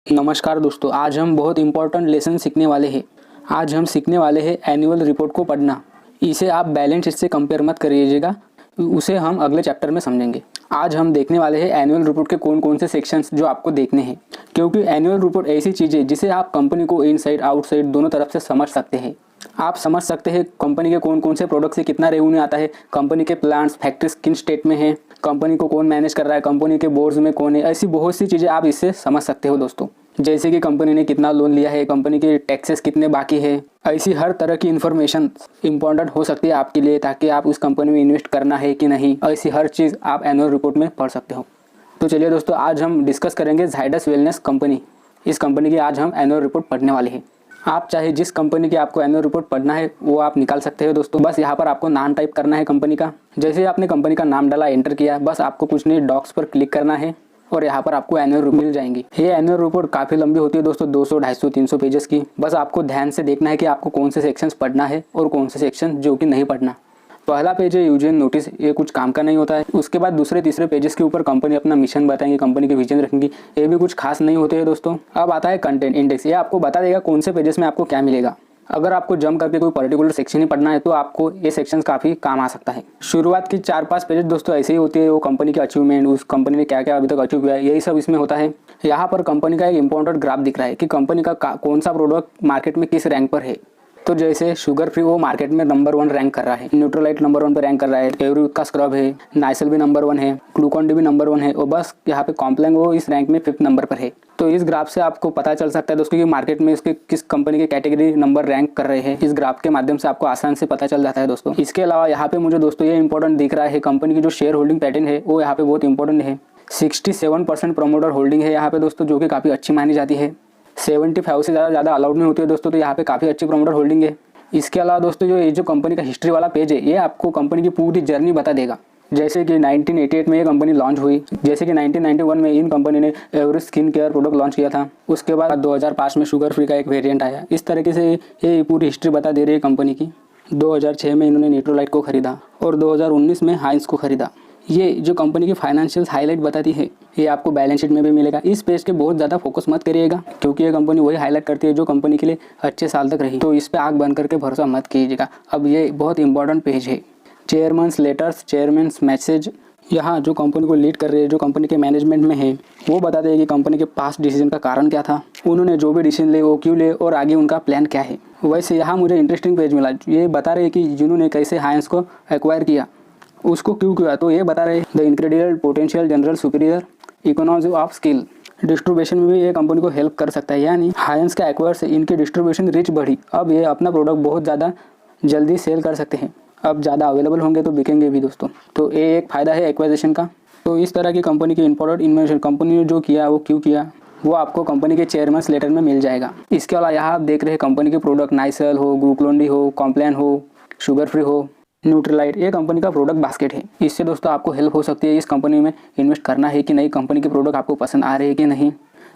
नमस्कार दोस्तों, आज हम बहुत इम्पोर्टेंट लेसन सीखने वाले हैं। आज हम सीखने वाले हैं एनुअल रिपोर्ट को पढ़ना। इसे आप बैलेंस शीट से कंपेयर मत करिएगा, उसे हम अगले चैप्टर में समझेंगे। आज हम देखने वाले हैं एनुअल रिपोर्ट के कौन कौन से सेक्शंस जो आपको देखने हैं, क्योंकि एनुअल रिपोर्ट ऐसी चीज़ है जिसे आप कंपनी को इनसाइड आउटसाइड दोनों तरफ से समझ सकते हैं। आप समझ सकते हैं कंपनी के कौन कौन से प्रोडक्ट से कितना रेवेन्यू आता है, कंपनी के प्लांट्स फैक्ट्रीज किन स्टेट में है, कंपनी को कौन मैनेज कर रहा है, कंपनी के बोर्ड्स में कौन है। ऐसी बहुत सी चीज़ें आप इससे समझ सकते हो दोस्तों, जैसे कि कंपनी ने कितना लोन लिया है, कंपनी के टैक्सेस कितने बाकी है। ऐसी हर तरह की इन्फॉर्मेशन इंपॉर्टेंट हो सकती है आपके लिए, ताकि आप उस कंपनी में इन्वेस्ट करना है कि नहीं, ऐसी हर चीज़ आप एनुअल रिपोर्ट में पढ़ सकते हो। तो चलिए दोस्तों, आज हम डिस्कस करेंगे जायडस वेलनेस कंपनी। इस कंपनी की आज हम एनुअल रिपोर्ट पढ़ने वाले हैं। आप चाहे जिस कंपनी की आपको एनुअल रिपोर्ट पढ़ना है वो आप निकाल सकते हो दोस्तों। बस यहाँ पर आपको नाम टाइप करना है कंपनी का। जैसे ही आपने कंपनी का नाम डाला, एंटर किया, बस आपको कुछ नहीं डॉक्स पर क्लिक करना है और यहाँ पर आपको एनुअल रिपोर्ट मिल जाएंगी। ये एनुअल रिपोर्ट काफ़ी लंबी होती है दोस्तों, 200, 250, 300 पेजेस की। बस आपको ध्यान से देखना है कि आपको कौन से सेक्शंस पढ़ना है और कौन से सेक्शन जो कि नहीं पढ़ना। पहला पेज है यूज एंड नोटिस, ये कुछ काम का नहीं होता है। उसके बाद दूसरे तीसरे पेजेस के ऊपर कंपनी अपना मिशन बताएंगे, कंपनी के विजन रखेंगी, ये भी कुछ खास नहीं होते हैं दोस्तों। अब आता है कंटेंट इंडेक्स, ये आपको बता देगा कौन से पेजेस में आपको क्या मिलेगा। अगर आपको जम करके कोई पर्टिकुलर सेक्शन ही पढ़ना है तो आपको ये सेक्शन काफ़ी काम आ सकता है। शुरुआत की 4-5 पेजेस दोस्तों ऐसे ही होती है, वो कंपनी की अचीवमेंट, उस कंपनी ने क्या क्या अभी तक अचीव किया है, यही सब इसमें होता है। यहाँ पर कंपनी का एक इंपॉर्टेंट ग्राफ दिख रहा है कि कंपनी का कौन सा प्रोडक्ट मार्केट में किस रैंक पर है। तो जैसे शुगर फ्री वो मार्केट में नंबर 1 रैंक कर रहा है, न्यूट्रोलाइट नंबर 1 पर रैंक कर रहा है, एवरीविथ का स्क्रब है, नाइसिल भी नंबर 1 है, ग्लूकॉन डी भी नंबर 1 है, और बस यहाँ पे कॉम्प्लान वो इस रैंक में 5th नंबर पर है। तो इस ग्राफ से आपको पता चल सकता है दोस्तों कि मार्केट में इसके किस कंपनी के कैटेगरी नंबर रैंक कर रहे हैं। इस ग्राफ के माध्यम से आपको आसान से पता चल जाता है दोस्तों। इसके अलावा यहाँ पे मुझे दोस्तों ये इंपॉर्टेंट दिख रहा है, कंपनी की जो शेयर होल्डिंग पैटर्न है वो यहाँ पे बहुत इंपॉर्टेंट है। 67% प्रमोटर होल्डिंग है यहाँ पे दोस्तों, जो कि काफ़ी अच्छी मानी जाती है। 75 से ज़्यादा अलाउड नहीं होती है दोस्तों, तो यहाँ पे काफ़ी अच्छी प्रमोटर होल्डिंग है। इसके अलावा दोस्तों ये जो कंपनी का हिस्ट्री वाला पेज है, ये आपको कंपनी की पूरी जर्नी बता देगा। जैसे कि 1988 में ये कंपनी लॉन्च हुई, जैसे कि 1991 में इन कंपनी ने Everest skin care product launch किया था, उसके बाद 2005 में शुगर फ्री का एक वेरिएंट आया। इस तरीके से ये पूरी हिस्ट्री बता दे रही है कंपनी की। 2006 में इन्होंने न्यूट्रोलाइट को खरीदा और 2019 में हाइंस को खरीदा। ये जो कंपनी की फाइनेंशियल हाईलाइट बताती है, ये आपको बैलेंस शीट में भी मिलेगा। इस पेज के बहुत ज़्यादा फोकस मत करिएगा, क्योंकि ये कंपनी वही हाईलाइट करती है जो कंपनी के लिए अच्छे साल तक रही, तो इस पे आग बंद करके भरोसा मत कीजिएगा। अब ये बहुत इंपॉर्टेंट पेज है, चेयरमैन्स लेटर्स, चेयरमैन्स मैसेज। यहाँ जो कंपनी को लीड कर रहे हैं, जो कंपनी के मैनेजमेंट में है, वो बताते हैं कि कंपनी के पास्ट डिसीजन का कारण क्या था, उन्होंने जो भी डिसीजन ले वो क्यों ले और आगे उनका प्लान क्या है। वैसे यहाँ मुझे इंटरेस्टिंग पेज मिला, ये बता रहे हैं कि जिन्होंने कैसे हाइंस को एक्वायर किया, उसको क्यों किया। तो ये बता रहे the incredible potential general superior economy of skill, distribution में भी ये कंपनी को हेल्प कर सकता है। यानी हाइंस का एक्वायर से इनकी डिस्ट्रीब्यूशन रिच बढ़ी, अब ये अपना प्रोडक्ट बहुत ज़्यादा जल्दी सेल कर सकते हैं, अब ज़्यादा अवेलेबल होंगे तो बिकेंगे भी दोस्तों। तो ये एक फ़ायदा है एक्वाइजेशन का। तो इस तरह की कंपनी की इंपॉर्टेंट इन्फॉर्मेशन, कंपनी ने जो किया वो क्यों किया, वो आपको कंपनी के चेयरमैन्स लेटर में मिल जाएगा। इसके अलावा यहाँ आप देख रहे हैं कंपनी के प्रोडक्ट, नाइसिल हो, ग्लूकॉन डी हो, कॉम्प्लान हो, शुगर फ्री हो, न्यूट्रोलाइट, ये कंपनी का प्रोडक्ट बास्केट है। इससे दोस्तों आपको हेल्प हो सकती है इस कंपनी में इन्वेस्ट करना है कि नहीं, कंपनी के प्रोडक्ट आपको पसंद आ रहे हैं कि नहीं।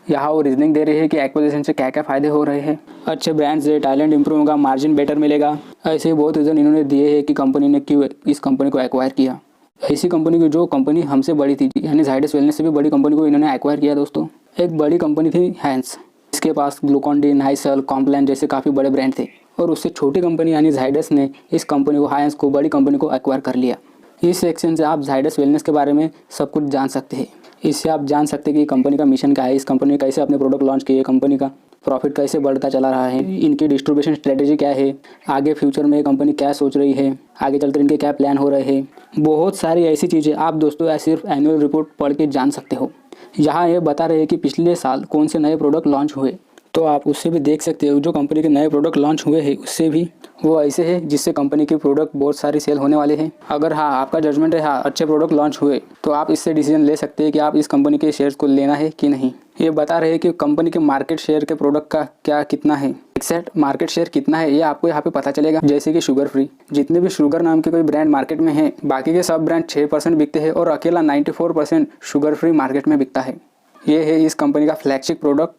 यहाँ वो रीजनिंग दे रहे हैं कि एक्विजिशन से क्या क्या फ़ायदे हो रहे हैं, अच्छे ब्रांड्स से टैलेंट इंप्रूव होगा, मार्जिन बेटर मिलेगा। ऐसे ही बहुत रीज़न इन्होंने दिए हैं कि कंपनी ने क्यों इस कंपनी को एक्वायर किया। ऐसी कंपनी की जो कंपनी हमसे बड़ी थी, यानी जायडस वेलनेस से भी बड़ी कंपनी को इन्होंने एक्वायर किया दोस्तों। एक बड़ी कंपनी थी हाइंस, इसके पास ग्लूकॉन डी, नाइसिल, कॉम्प्लान जैसे काफ़ी बड़े ब्रांड थे, और उससे छोटी कंपनी यानी जायडस ने इस कंपनी को, हाइंस को, बड़ी कंपनी को एक्वायर कर लिया। इस सेक्शन से आप जायडस वेलनेस के बारे में सब कुछ जान सकते हैं। इससे आप जान सकते हैं कि कंपनी का मिशन क्या है, इस कंपनी ने कैसे अपने प्रोडक्ट लॉन्च किए, कंपनी का प्रॉफिट कैसे बढ़ता चला रहा है, इनकी डिस्ट्रीब्यूशन स्ट्रेटेजी क्या है, आगे फ्यूचर में कंपनी क्या सोच रही है, आगे चलकर इनके क्या प्लान हो रहे हैं। बहुत सारी ऐसी चीज़ें आप दोस्तों सिर्फ एनुअल रिपोर्ट पढ़ के जान सकते हो। यहाँ ये बता रहे हैं कि पिछले साल कौन से नए प्रोडक्ट लॉन्च हुए, तो आप उससे भी देख सकते हो। जो कंपनी के नए प्रोडक्ट लॉन्च हुए हैं उससे भी वो ऐसे है जिससे कंपनी के प्रोडक्ट बहुत सारी सेल होने वाले हैं। अगर हाँ आपका जजमेंट है हाँ अच्छे प्रोडक्ट लॉन्च हुए, तो आप इससे डिसीजन ले सकते हैं कि आप इस कंपनी के शेयर्स को लेना है कि नहीं। ये बता रहे हैं कि कंपनी के मार्केट शेयर के प्रोडक्ट का क्या कितना है, एक्सैक्ट मार्केट शेयर कितना है, ये आपको यहाँ पे पता चलेगा। जैसे कि शुगर फ्री, जितने भी शुगर नाम के कोई ब्रांड मार्केट में है, बाकी के सब ब्रांड 6% बिकते हैं और अकेला 94% शुगर फ्री मार्केट में बिकता है। ये है इस कंपनी का flagship product.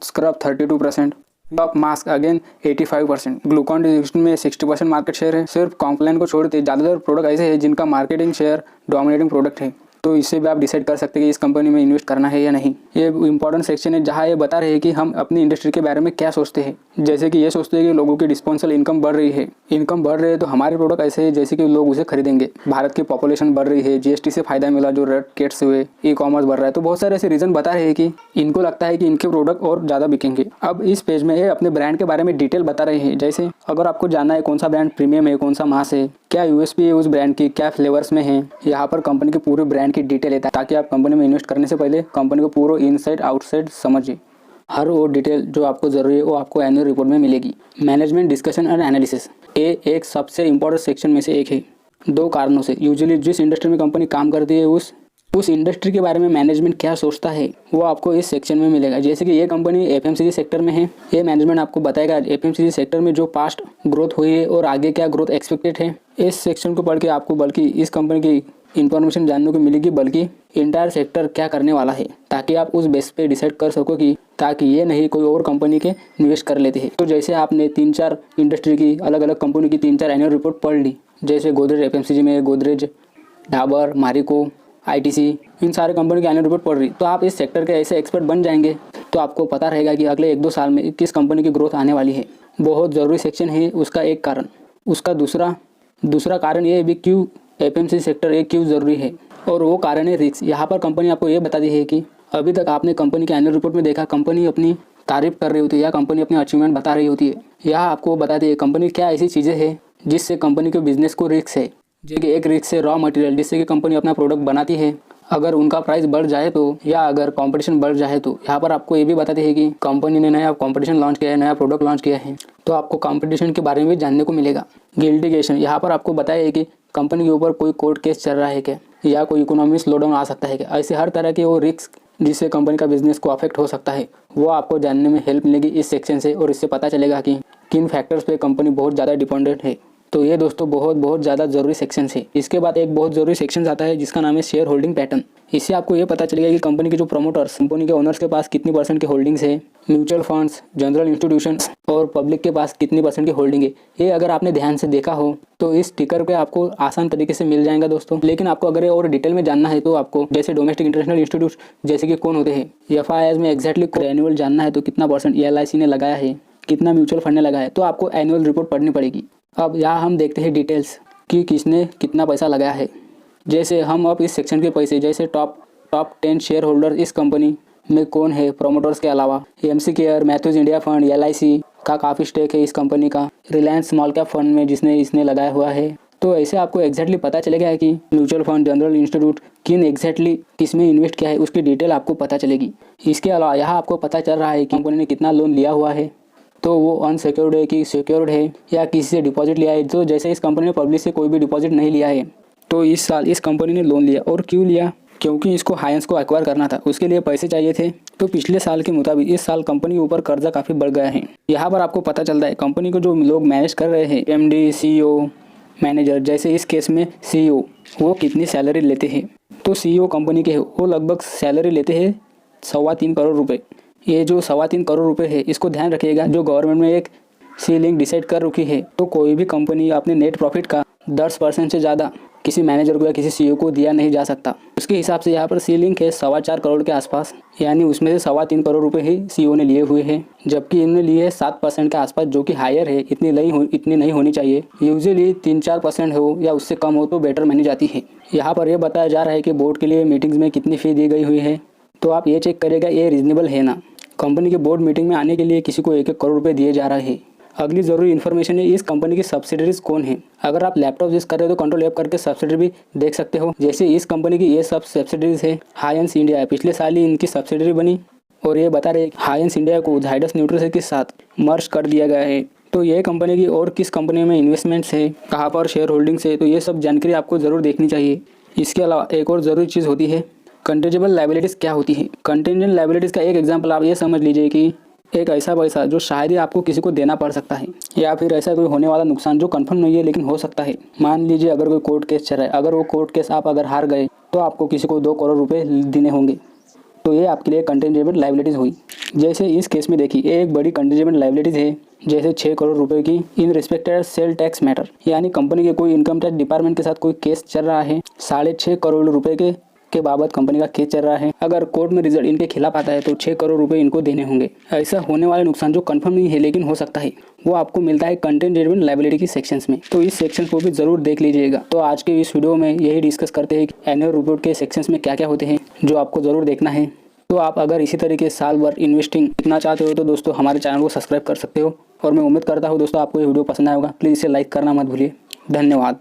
Scrub 32%, top mask again 85%, Glucon D में 60% मार्केट शेयर है। सिर्फ कॉम्प्लान को छोड़ के ज़्यादातर प्रोडक्ट ऐसे हैं जिनका मार्केटिंग शेयर डोमिनेटिंग प्रोडक्ट है। तो इससे भी आप डिसाइड कर सकते हैं कि इस कंपनी में इन्वेस्ट करना है या नहीं। ये इंपॉर्टेंट सेक्शन है जहाँ ये बता रहे हैं कि हम अपनी इंडस्ट्री के बारे में क्या सोचते हैं। जैसे कि ये सोचते हैं कि लोगों की डिस्पोजेबल इनकम बढ़ रही है, इनकम बढ़ रही है तो हमारे प्रोडक्ट ऐसे है जैसे कि लोग उसे खरीदेंगे। भारत की पॉपुलेशन बढ़ रही है, जीएसटी से फायदा मिला जो रेट केट्स हुए, ई कॉमर्स बढ़ रहा है, तो बहुत सारे ऐसे रीजन बता रहे हैं कि इनको लगता है कि इनके प्रोडक्ट और ज़्यादा बिकेंगे। अब इस पेज में ये अपने ब्रांड के बारे में डिटेल बता रहे हैं। जैसे अगर आपको जानना है कौन सा ब्रांड प्रीमियम है, कौन सा मास है, क्या यूएसपी है उस ब्रांड की, क्या फ्लेवर्स में है, यहाँ पर कंपनी के पूरे ब्रांड की डिटेल है ताकि आप कंपनी में इन्वेस्ट करने से पहले कंपनी को पूरा इनसाइड आउटसाइड समझिए। हर वो डिटेल जो आपको ज़रूरी है वो आपको एनुअल रिपोर्ट में मिलेगी। मैनेजमेंट डिस्कशन एंड एनालिसिस ये एक सबसे इम्पोर्टेंट सेक्शन में से एक है। 2 कारणों से यूजुअली जिस इंडस्ट्री में कंपनी काम करती है उस इंडस्ट्री के बारे में मैनेजमेंट क्या सोचता है वो आपको इस सेक्शन में मिलेगा। जैसे कि ये कंपनी एफएमसीजी सेक्टर में है, ये मैनेजमेंट आपको बताएगा एफएमसीजी सेक्टर में जो पास्ट ग्रोथ हुई है और आगे क्या ग्रोथ एक्सपेक्टेड है। इस सेक्शन को पढ़ के आपको बल्कि इस कंपनी की इन्फॉर्मेशन जानने को मिलेगी, बल्कि इंटायर सेक्टर क्या करने वाला है, ताकि आप उस बेस पे डिसाइड कर सको कि ताकि ये नहीं कोई और कंपनी के निवेश कर लेते हैं। तो जैसे आपने 3-4 इंडस्ट्री की अलग अलग कंपनी की 3-4 एनुअल रिपोर्ट पढ़ ली, जैसे गोदरेज एफएमसीजी में गोदरेज, डाबर, मारिको, आईटीसी, इन सारे कंपनी की एनुअल रिपोर्ट पढ़ रही, तो आप इस सेक्टर के ऐसे एक्सपर्ट बन जाएंगे तो आपको पता रहेगा कि अगले 1-2 साल में किस कंपनी की ग्रोथ आने वाली है। बहुत ज़रूरी सेक्शन है उसका एक कारण। उसका दूसरा कारण ये भी क्यों एफएमसीजी सेक्टर एक क्यों ज़रूरी है, और वो कारण है रिस्क। यहाँ पर कंपनी आपको ये बताती है कि अभी तक आपने कंपनी के एनुअल रिपोर्ट में देखा कंपनी अपनी तारीफ कर रही होती है या कंपनी अपनी अचीवमेंट बता रही होती है। यहाँ आपको बताती है कंपनी क्या ऐसी चीज़ें हैं जिससे कंपनी के बिजनेस को रिस्क है। जैसे कि एक रिस्क है रॉ मटेरियल, जिससे कि कंपनी अपना प्रोडक्ट बनाती है, अगर उनका प्राइस बढ़ जाए तो, या अगर कंपटीशन बढ़ जाए तो। यहाँ पर आपको ये भी बताती है कि कंपनी ने नया कंपटीशन लॉन्च किया है, नया प्रोडक्ट लॉन्च किया है, तो आपको कंपटीशन के बारे में भी जानने को मिलेगा। लिटिगेशन, यहाँ पर आपको बताया है कि कंपनी के ऊपर कोई कोर्ट केस चल रहा है क्या, या कोई इकोनॉमी स्लोडाउन आ सकता है क्या। ऐसे हर तरह के वो रिस्क जिससे कंपनी का बिजनेस को अफेक्ट हो सकता है वो आपको जानने में हेल्प मिलेगी इस सेक्शन से, और इससे पता चलेगा कि किन फैक्टर्स पे कंपनी बहुत ज़्यादा डिपेंडेंट है। तो ये दोस्तों बहुत ज़्यादा ज़रूरी सेक्शन है। इसके बाद एक बहुत ज़रूरी सेक्शन आता है जिसका नाम है शेयर होल्डिंग पैटर्न। इससे आपको ये पता चलेगा कि कंपनी के जो प्रमोटर्स, कंपनी के ओनर्स के पास कितनी % की होल्डिंग्स है, म्यूचुअल फंड्स, जनरल इंस्टीट्यूशंस और पब्लिक के पास कितनी % की होल्डिंग है। ये अगर आपने ध्यान से देखा हो तो इस टिकर पे आपको आसान तरीके से मिल जाएगा दोस्तों। लेकिन आपको अगर और डिटेल में जानना है तो आपको जैसे डोमेस्टिक इंटरनेशनल इंस्टीट्यूट जैसे कि कौन होते हैं, एफआईआई में एग्जैक्टली एनुअल जानना है तो कितना % एलआईसी ने लगाया है, कितना म्यूचुअल फंड ने लगाया है, तो आपको एनुअल रिपोर्ट पढ़नी पड़ेगी। अब यहाँ हम देखते हैं डिटेल्स कि किसने कितना पैसा लगाया है। जैसे हम अब इस सेक्शन के पैसे, जैसे टॉप 10 शेयर होल्डर इस कंपनी में कौन है प्रमोटर्स के अलावा, MC care, Matthews India fund, LIC का काफ़ी स्टेक है इस कंपनी का, रिलायंस स्मॉल कैप फंड में जिसने इसने लगाया हुआ है। तो ऐसे आपको एग्जैक्टली पता चलेगा कि म्यूचुअल फंड, जनरल इंस्टीट्यूट किन एग्जैक्टली किसमें इन्वेस्ट किया है, उसकी डिटेल आपको पता चलेगी। इसके अलावा यहाँ आपको पता चल रहा है कि कंपनी ने कितना लोन लिया हुआ है, तो वो अनसिक्योर्ड है कि सिक्योर्ड है, या किसी से डिपॉजिट लिया है। तो जैसे इस कंपनी ने पब्लिक से कोई भी डिपॉजिट नहीं लिया है, तो इस साल इस कंपनी ने लोन लिया। और क्यों लिया, क्योंकि इसको हायंस को एक्वायर करना था, उसके लिए पैसे चाहिए थे। तो पिछले साल के मुताबिक इस साल कंपनी के ऊपर कर्जा काफ़ी बढ़ गया है। यहाँ पर आपको पता चलता है कंपनी को जो लोग मैनेज कर रहे हैं, एमडी, सीईओ, मैनेजर, जैसे इस केस में सीईओ, वो कितनी सैलरी लेते हैं। तो सीईओ कंपनी के वो लगभग सैलरी लेते हैं 3.25 करोड़ रुपये। ये जो 3.25 करोड़ रुपए है, इसको ध्यान रखिएगा, जो गवर्नमेंट में एक सीलिंग डिसाइड कर रखी है। तो कोई भी कंपनी अपने नेट प्रॉफिट का 10% से ज़्यादा किसी मैनेजर को या किसी सीईओ को दिया नहीं जा सकता। उसके हिसाब से यहाँ पर सीलिंग है 4.25 करोड़ के आसपास, यानी उसमें से 3.25 करोड़ रुपए ही सीईओ ने लिए हुए हैं, जबकि इन्होंने लिए 7% के आसपास, जो कि हायर है। इतनी नहीं होनी चाहिए। यूजुअली 3-4% हो या उससे कम हो तो बेटर मानी जाती है। यहाँ पर यह बताया जा रहा है कि बोर्ड के लिए मीटिंग्स में कितनी फ़ी दी गई हुई है, तो आप ये चेक करेगा ये रीजनेबल है ना। कंपनी के बोर्ड मीटिंग में आने के लिए किसी को 1-1 करोड़ रुपए दिए जा रहे हैं। अगली ज़रूरी इन्फॉर्मेशन है इस कंपनी की सब्सिडरीज कौन है। अगर आप लैपटॉप यूज़ कर रहे हो तो कंट्रोल ऐप करके सब्सिडरी भी देख सकते हो। जैसे इस कंपनी की ये सब सब्सिडरीज है। हायंस इंडिया है, पिछले साल ही इनकी सब्सिडरी बनी, और ये बता रहे हायंस इंडिया को झाइडस न्यूट्रिशन के साथ मर्ज कर दिया गया है। तो ये कंपनी की और किस कंपनी में इन्वेस्टमेंट्स है, कहाँ पर शेयर होल्डिंग्स है, तो ये सब जानकारी आपको ज़रूर देखनी चाहिए। इसके अलावा एक और ज़रूरी चीज़ होती है कंटेंजेबल लायबिलिटीज़ क्या होती है। कंटेंजेंट लायबिलिटीज़ का एक एग्जांपल आप ये समझ लीजिए कि एक ऐसा पैसा जो शायद ही आपको किसी को देना पड़ सकता है, या फिर ऐसा कोई होने वाला नुकसान जो कंफर्म नहीं है लेकिन हो सकता है। मान लीजिए अगर कोई कोर्ट केस चल रहा है, अगर वो कोर्ट केस आप अगर हार गए तो आपको किसी को 2 करोड़ रुपए देने होंगे, तो ये आपके लिए कंटेंजेबल लायबिलिटीज़ हुई। जैसे इस केस में देखिए, ये एक बड़ी कंटेंजेबल लायबिलिटीज़ है, जैसे 6 करोड़ रुपए की इन रिस्पेक्टेड सेल टैक्स मैटर, यानी कंपनी के कोई इनकम टैक्स डिपार्टमेंट के साथ कोई केस चल रहा है, 6.5 करोड़ रुपए के के बाबत कंपनी का केस चल रहा है। अगर कोर्ट में रिजल्ट इनके खिलाफ आता है तो 6 करोड़ रुपए इनको देने होंगे। ऐसा होने वाला नुकसान जो कंफर्म नहीं है लेकिन हो सकता है, वो आपको मिलता है कंटेंजेंट लायबिलिटी की सेक्शंस में। तो इस सेक्शन को भी जरूर देख लीजिएगा। तो आज के इस वीडियो में यही डिस्कस करते हैं कि एनुअल रिपोर्ट के सेक्शंस में क्या क्या होते हैं जो आपको जरूर देखना है। तो आप अगर इसी तरीके साल भर इन्वेस्टिंग सीखना चाहते हो तो दोस्तों हमारे चैनल को सब्सक्राइब कर सकते हो। और मैं उम्मीद करता हूँ दोस्तों आपको ये वीडियो पसंद आया होगा। प्लीज़ इसे लाइक करना मत भूलिए। धन्यवाद।